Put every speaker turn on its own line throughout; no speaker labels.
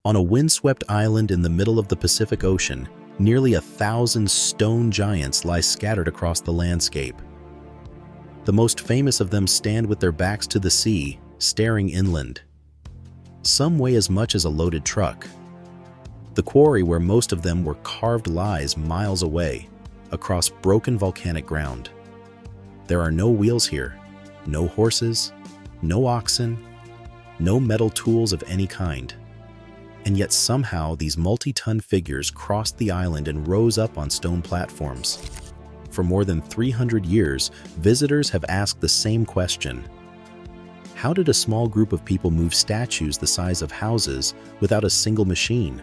On a windswept island in the middle of the Pacific Ocean, nearly 1,000 stone giants lie scattered across the landscape. The most famous of them stand with their backs to the sea, staring inland. Some weigh as much as a loaded truck. The quarry where most of them were carved lies miles away, across broken volcanic ground. There are no wheels here, no horses, no oxen, no metal tools of any kind. And yet somehow these multi-ton figures crossed the island and rose up on stone platforms. For more than 300 years, visitors have asked the same question. How did a small group of people move statues the size of houses without a single machine?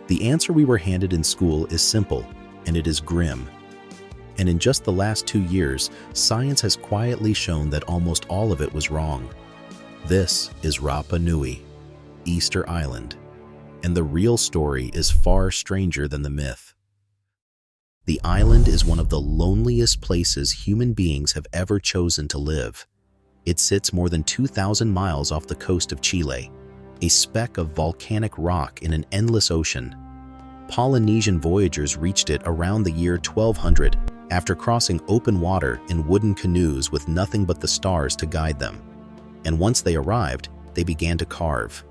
The answer we were handed in school is simple, and it is grim. And in just the last 2 years, science has quietly shown that almost all of it was wrong. This is Rapa Nui, Easter Island, and the real story is far stranger than the myth. The island is one of the loneliest places human beings have ever chosen to live. It sits more than 2,000 miles off the coast of Chile, a speck of volcanic rock in an endless ocean. Polynesian voyagers reached it around the year 1200 after crossing open water in wooden canoes with nothing but the stars to guide them. And once they arrived, they began to carve.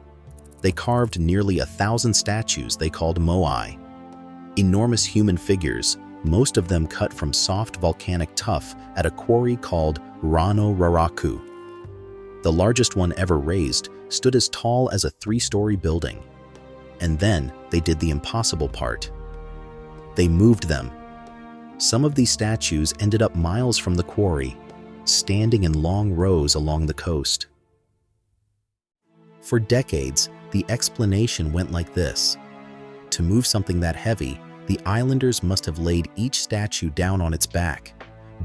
They carved nearly 1,000 statues they called Moai. Enormous human figures, most of them cut from soft volcanic tuff at a quarry called Rano Raraku. The largest one ever raised stood as tall as a 3-story building. And then they did the impossible part. They moved them. Some of these statues ended up miles from the quarry, standing in long rows along the coast. For decades, the explanation went like this. To move something that heavy, the islanders must have laid each statue down on its back,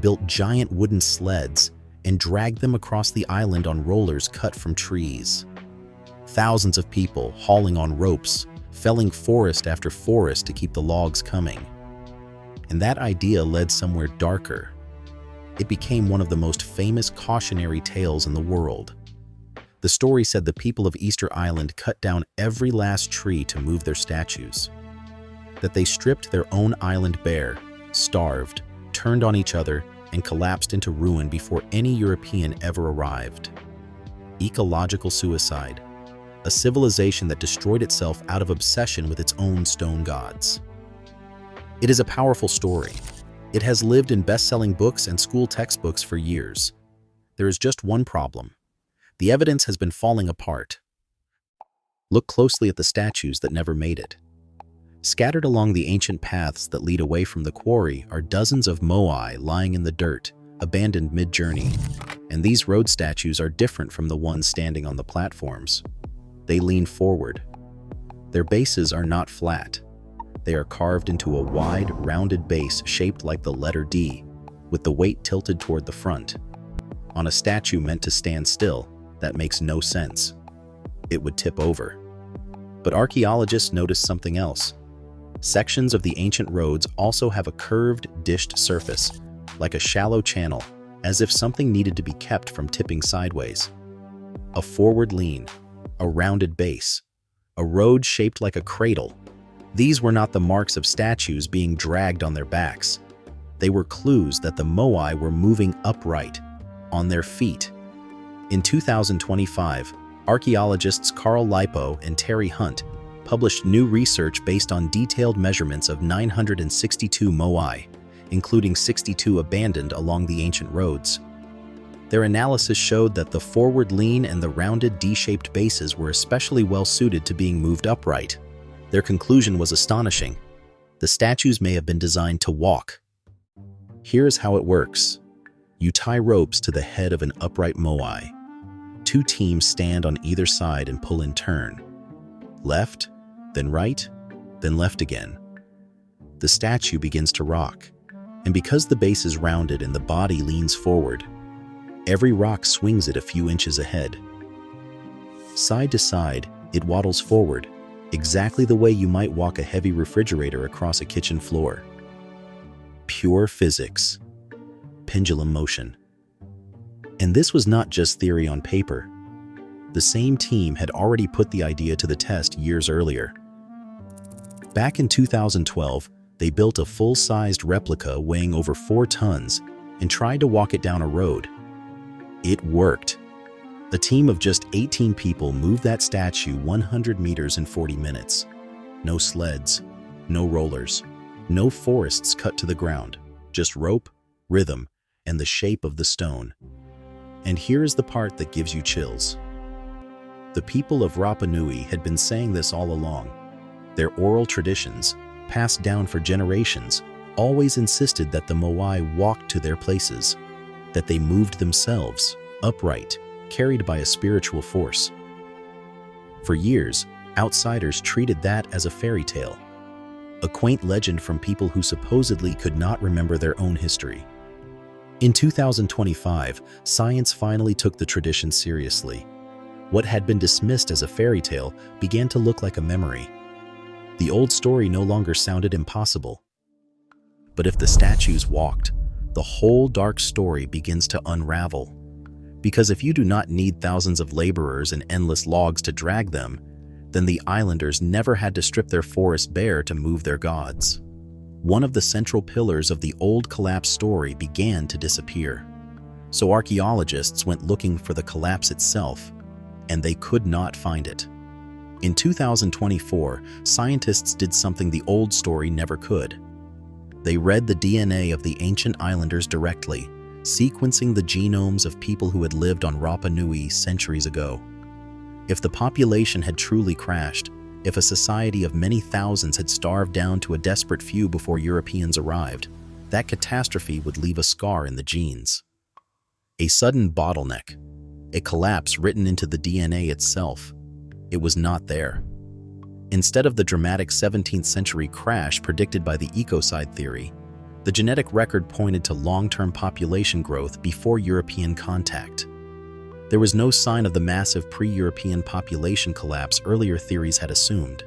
built giant wooden sleds, and dragged them across the island on rollers cut from trees. Thousands of people hauling on ropes, felling forest after forest to keep the logs coming. And that idea led somewhere darker. It became one of the most famous cautionary tales in the world. The story said the people of Easter Island cut down every last tree to move their statues. That they stripped their own island bare, starved, turned on each other, and collapsed into ruin before any European ever arrived. Ecological suicide, a civilization that destroyed itself out of obsession with its own stone gods. It is a powerful story. It has lived in best-selling books and school textbooks for years. There is just one problem. The evidence has been falling apart. Look closely at the statues that never made it. Scattered along the ancient paths that lead away from the quarry are dozens of moai lying in the dirt, abandoned mid-journey. And these road statues are different from the ones standing on the platforms. They lean forward. Their bases are not flat. They are carved into a wide, rounded base shaped like the letter D, with the weight tilted toward the front. On a statue meant to stand still, that makes no sense. It would tip over. But archaeologists noticed something else. Sections of the ancient roads also have a curved, dished surface, like a shallow channel, as if something needed to be kept from tipping sideways. A forward lean, a rounded base, a road shaped like a cradle. These were not the marks of statues being dragged on their backs. They were clues that the Moai were moving upright, on their feet. In 2025, archaeologists Carl Lipo and Terry Hunt published new research based on detailed measurements of 962 Moai, including 62 abandoned along the ancient roads. Their analysis showed that the forward lean and the rounded D-shaped bases were especially well suited to being moved upright. Their conclusion was astonishing. The statues may have been designed to walk. Here's how it works. You tie ropes to the head of an upright Moai. 2 teams stand on either side and pull in turn. Left, then right, then left again. The statue begins to rock, and because the base is rounded and the body leans forward, every rock swings it a few inches ahead. Side to side, it waddles forward, exactly the way you might walk a heavy refrigerator across a kitchen floor. Pure physics. Pendulum motion. And this was not just theory on paper. The same team had already put the idea to the test years earlier. Back in 2012, they built a full-sized replica weighing over 4 tons and tried to walk it down a road. It worked. A team of just 18 people moved that statue 100 meters in 40 minutes. No sleds, no rollers, no forests cut to the ground, just rope, rhythm, and the shape of the stone. And here is the part that gives you chills. The people of Rapa Nui had been saying this all along. Their oral traditions, passed down for generations, always insisted that the Moai walked to their places, that they moved themselves, upright, carried by a spiritual force. For years, outsiders treated that as a fairy tale, a quaint legend from people who supposedly could not remember their own history. In 2025, science finally took the tradition seriously. What had been dismissed as a fairy tale began to look like a memory. The old story no longer sounded impossible. But if the statues walked, the whole dark story begins to unravel. Because if you do not need thousands of laborers and endless logs to drag them, then the islanders never had to strip their forest bare to move their gods. One of the central pillars of the old collapse story began to disappear. So archaeologists went looking for the collapse itself, and they could not find it. In 2024, scientists did something the old story never could. They read the DNA of the ancient islanders directly, sequencing the genomes of people who had lived on Rapa Nui centuries ago. If the population had truly crashed, if a society of many thousands had starved down to a desperate few before Europeans arrived, that catastrophe would leave a scar in the genes. A sudden bottleneck, a collapse written into the DNA itself. It was not there. Instead of the dramatic 17th century crash predicted by the ecocide theory, the genetic record pointed to long-term population growth before European contact. There was no sign of the massive pre-European population collapse earlier theories had assumed.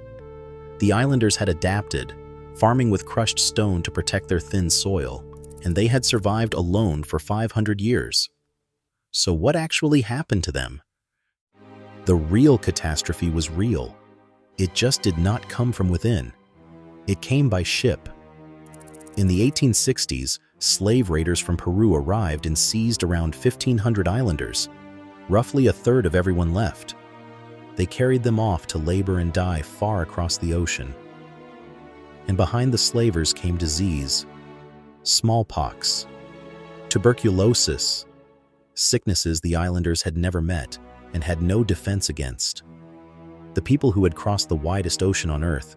The islanders had adapted, farming with crushed stone to protect their thin soil, and they had survived alone for 500 years. So what actually happened to them? The real catastrophe was real. It just did not come from within. It came by ship. In the 1860s, slave raiders from Peru arrived and seized around 1,500 islanders, roughly a third of everyone left. They carried them off to labor and die far across the ocean. And behind the slavers came disease, smallpox, tuberculosis, sicknesses the islanders had never met and had no defense against. The people who had crossed the widest ocean on Earth,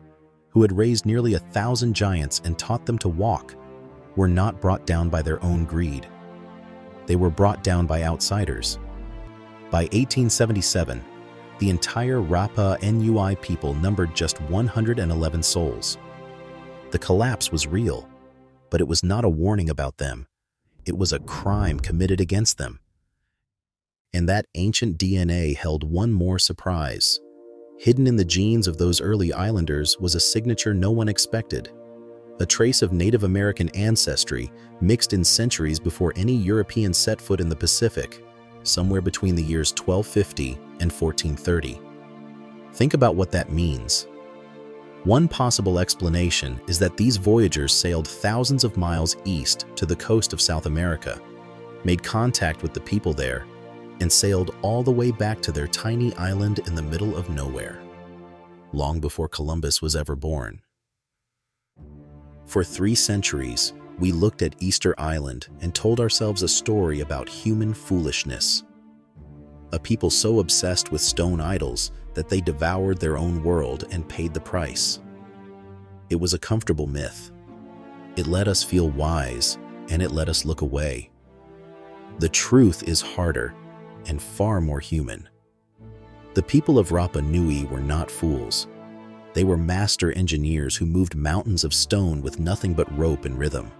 who had raised nearly 1,000 giants and taught them to walk, were not brought down by their own greed. They were brought down by outsiders. By 1877, the entire Rapa Nui people numbered just 111 souls. The collapse was real, but it was not a warning about them. It was a crime committed against them. And that ancient DNA held one more surprise. Hidden in the genes of those early islanders was a signature no one expected, a trace of Native American ancestry mixed in centuries before any European set foot in the Pacific, somewhere between the years 1250 and 1430. Think about what that means. One possible explanation is that these voyagers sailed thousands of miles east to the coast of South America, made contact with the people there, and sailed all the way back to their tiny island in the middle of nowhere, long before Columbus was ever born. For 3 centuries, we looked at Easter Island and told ourselves a story about human foolishness. A people so obsessed with stone idols that they devoured their own world and paid the price. It was a comfortable myth. It let us feel wise, and it let us look away. The truth is harder and far more human. The people of Rapa Nui were not fools. They were master engineers who moved mountains of stone with nothing but rope and rhythm.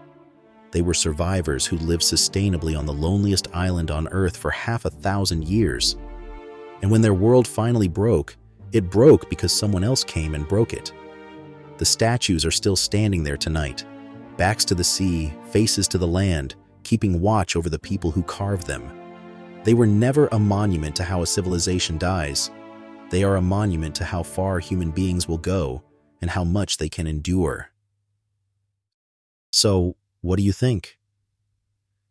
They were survivors who lived sustainably on the loneliest island on Earth for 500,000 years. And when their world finally broke, it broke because someone else came and broke it. The statues are still standing there tonight, backs to the sea, faces to the land, keeping watch over the people who carved them. They were never a monument to how a civilization dies. They are a monument to how far human beings will go and how much they can endure. So, what do you think?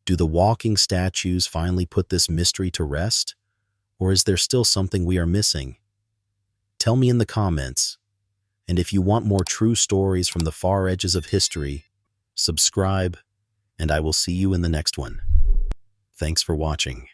Do the walking statues finally put this mystery to rest? Or is there still something we are missing? Tell me in the comments. And if you want more true stories from the far edges of history, subscribe, and I will see you in the next one. Thanks for watching.